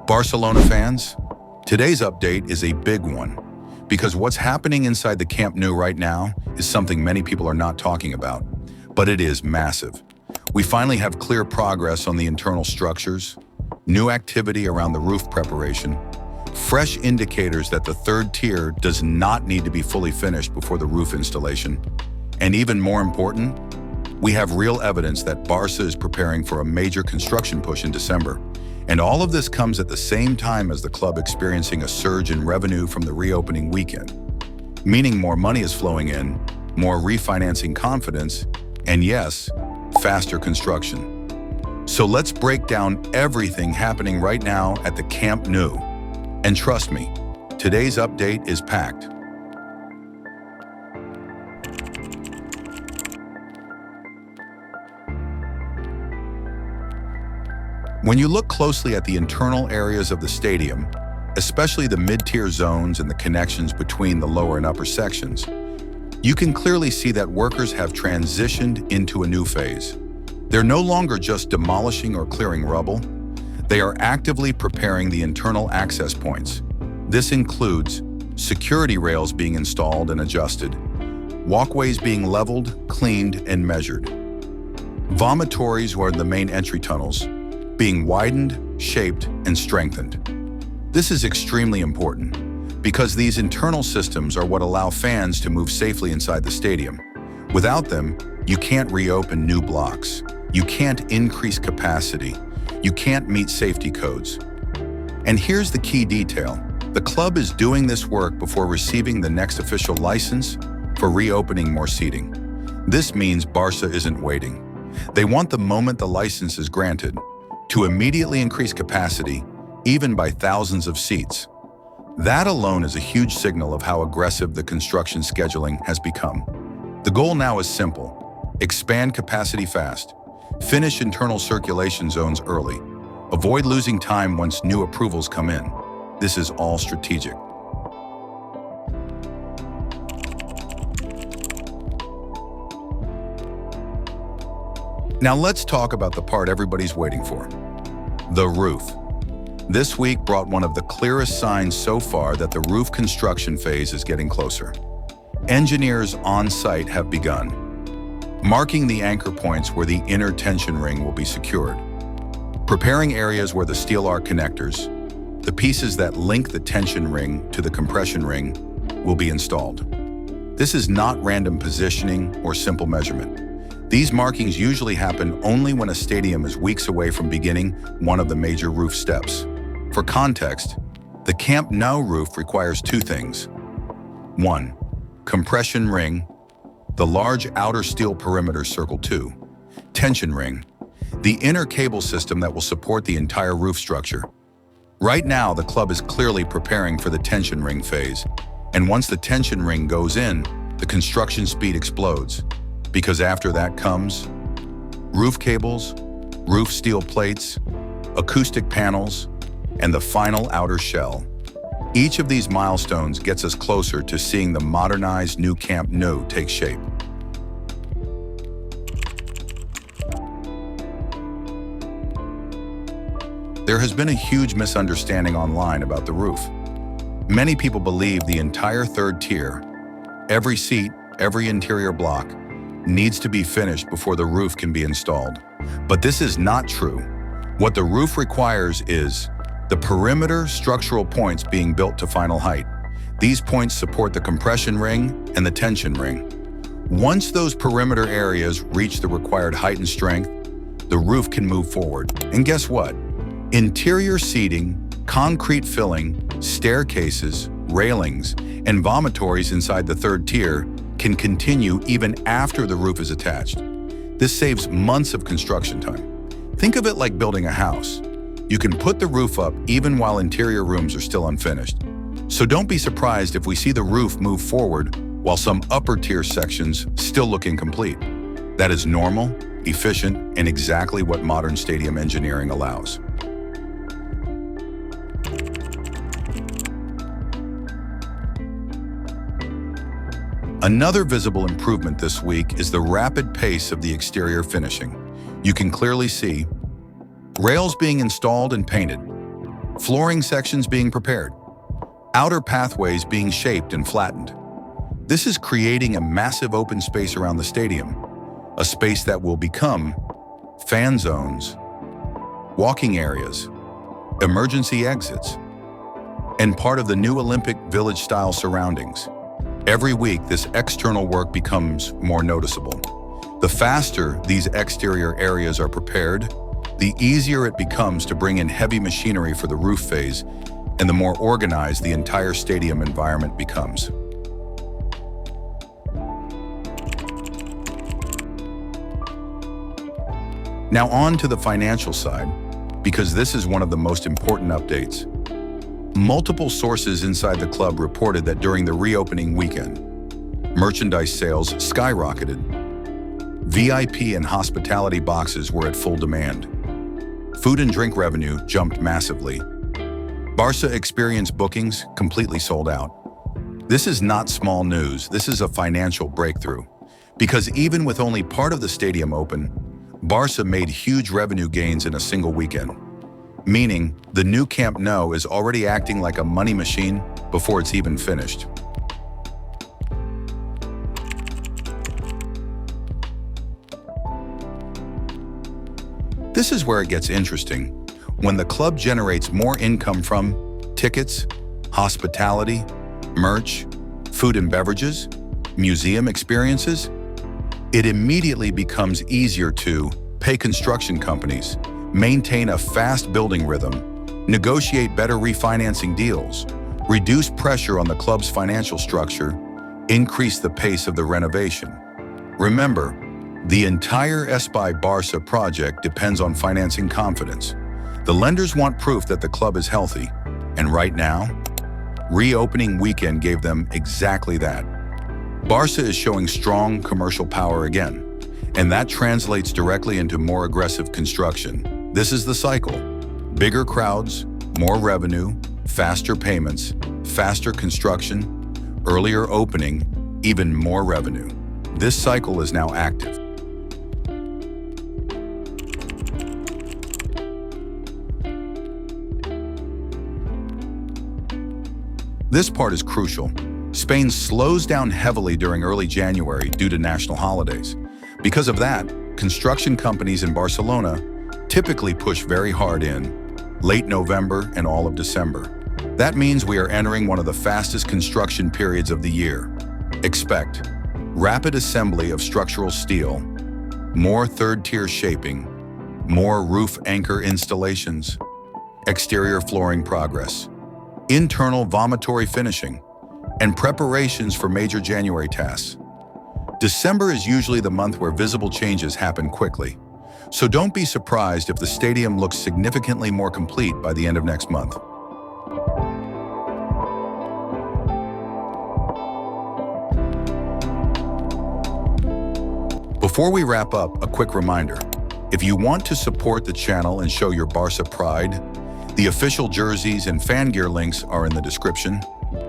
Barcelona fans, today's update is a big one because what's happening inside the Camp Nou right now is something many people are not talking about, but it is massive. We finally have clear progress on the internal structures, new activity around the roof preparation, fresh indicators that the third tier does not need to be fully finished before the roof installation, and even more important, we have real evidence that Barca is preparing for a major construction push in December. And all of this comes at the same time as the club experiencing a surge in revenue from the reopening weekend, meaning more money is flowing in, more refinancing confidence, and yes, faster construction. So let's break down everything happening right now at the Camp Nou. And trust me, today's update is packed. When you look closely at the internal areas of the stadium, especially the mid-tier zones and the connections between the lower and upper sections, you can clearly see that workers have transitioned into a new phase. They're no longer just demolishing or clearing rubble. They are actively preparing the internal access points. This includes security rails being installed and adjusted, walkways being leveled, cleaned, and measured, vomitories, who are the main entry tunnels, being widened, shaped, and strengthened. This is extremely important because these internal systems are what allow fans to move safely inside the stadium. Without them, you can't reopen new blocks, you can't increase capacity, you can't meet safety codes. And here's the key detail. The club is doing this work before receiving the next official license for reopening more seating. This means Barca isn't waiting. They want the moment the license is granted to immediately increase capacity, even by thousands of seats. That alone is a huge signal of how aggressive the construction scheduling has become. The goal now is simple: expand capacity fast, finish internal circulation zones early, avoid losing time once new approvals come in. This is all strategic. Now let's talk about the part everybody's waiting for: the roof. This week brought one of the clearest signs so far that the roof construction phase is getting closer. Engineers on site have begun, marking the anchor points where the inner tension ring will be secured, preparing areas where the steel arc connectors, the pieces that link the tension ring to the compression ring, will be installed. This is not random positioning or simple measurement. These markings usually happen only when a stadium is weeks away from beginning one of the major roof steps. For context, the Camp Nou roof requires two things. 1. Compression ring, the large outer steel perimeter circle. 2. Tension ring, the inner cable system that will support the entire roof structure. Right now, the club is clearly preparing for the tension ring phase, and once the tension ring goes in, the construction speed explodes. Because after that comes roof cables, roof steel plates, acoustic panels, and the final outer shell. Each of these milestones gets us closer to seeing the modernized new Camp Nou take shape. There has been a huge misunderstanding online about the roof. Many people believe the entire third tier, every seat, every interior block, needs to be finished before the roof can be installed. But this is not true. What the roof requires is the perimeter structural points being built to final height. These points support the compression ring and the tension ring. Once those perimeter areas reach the required height and strength, the roof can move forward. And guess what? Interior seating, concrete filling, staircases, railings, and vomitories inside the third tier can continue even after the roof is attached. This saves months of construction time. Think of it like building a house. You can put the roof up even while interior rooms are still unfinished. So don't be surprised if we see the roof move forward while some upper tier sections still look incomplete. That is normal, efficient, and exactly what modern stadium engineering allows. Another visible improvement this week is the rapid pace of the exterior finishing. You can clearly see Rails being installed and painted, flooring sections being prepared, outer pathways being shaped and flattened. This is creating a massive open space around the stadium, a space that will become fan zones, walking areas, emergency exits, and part of the new Olympic Village-style surroundings. Every week, this external work becomes more noticeable. The faster these exterior areas are prepared, the easier it becomes to bring in heavy machinery for the roof phase, and the more organized the entire stadium environment becomes. Now on to the financial side, because this is one of the most important updates. Multiple sources inside the club reported that during the reopening weekend, merchandise sales skyrocketed. VIP and hospitality boxes were at full demand. Food and drink revenue jumped massively. Barca experienced bookings completely sold out. This is not small news, this is a financial breakthrough. Because even with only part of the stadium open, Barca made huge revenue gains in a single weekend. Meaning, the new Camp Nou is already acting like a money machine before it's even finished. This is where it gets interesting. When the club generates more income from tickets, hospitality, merch, food and beverages, museum experiences, it immediately becomes easier to pay construction companies, maintain a fast building rhythm, negotiate better refinancing deals, reduce pressure on the club's financial structure, increase the pace of the renovation. Remember, the entire Espai Barca project depends on financing confidence. The lenders want proof that the club is healthy, and right now, reopening weekend gave them exactly that. Barca is showing strong commercial power again, and that translates directly into more aggressive construction. This is the cycle. Bigger crowds, more revenue, faster payments, faster construction, earlier opening, even more revenue. This cycle is now active. This part is crucial. Spain slows down heavily during early January due to national holidays. Because of that, construction companies in Barcelona typically push very hard in late November and all of December. That means we are entering one of the fastest construction periods of the year. Expect rapid assembly of structural steel, more third-tier shaping, more roof anchor installations, exterior flooring progress, internal vomitory finishing, and preparations for major January tasks. December is usually the month where visible changes happen quickly, so don't be surprised if the stadium looks significantly more complete by the end of next month. Before we wrap up, a quick reminder. If you want to support the channel and show your Barca pride, the official jerseys and fan gear links are in the description.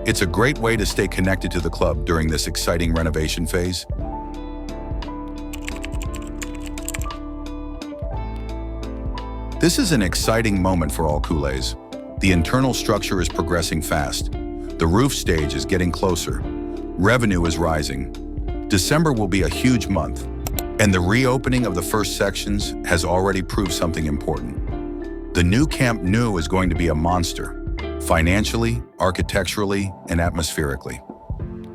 It's a great way to stay connected to the club during this exciting renovation phase. This is an exciting moment for all culés. The internal structure is progressing fast. The roof stage is getting closer. Revenue is rising. December will be a huge month, and the reopening of the first sections has already proved something important. The new Camp Nou is going to be a monster, financially, architecturally, and atmospherically.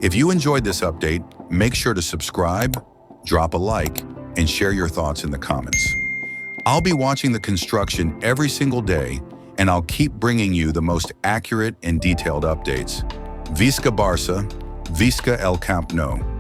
If you enjoyed this update, make sure to subscribe, drop a like, and share your thoughts in the comments. I'll be watching the construction every single day, and I'll keep bringing you the most accurate and detailed updates. Visca Barca, Visca el Camp Nou.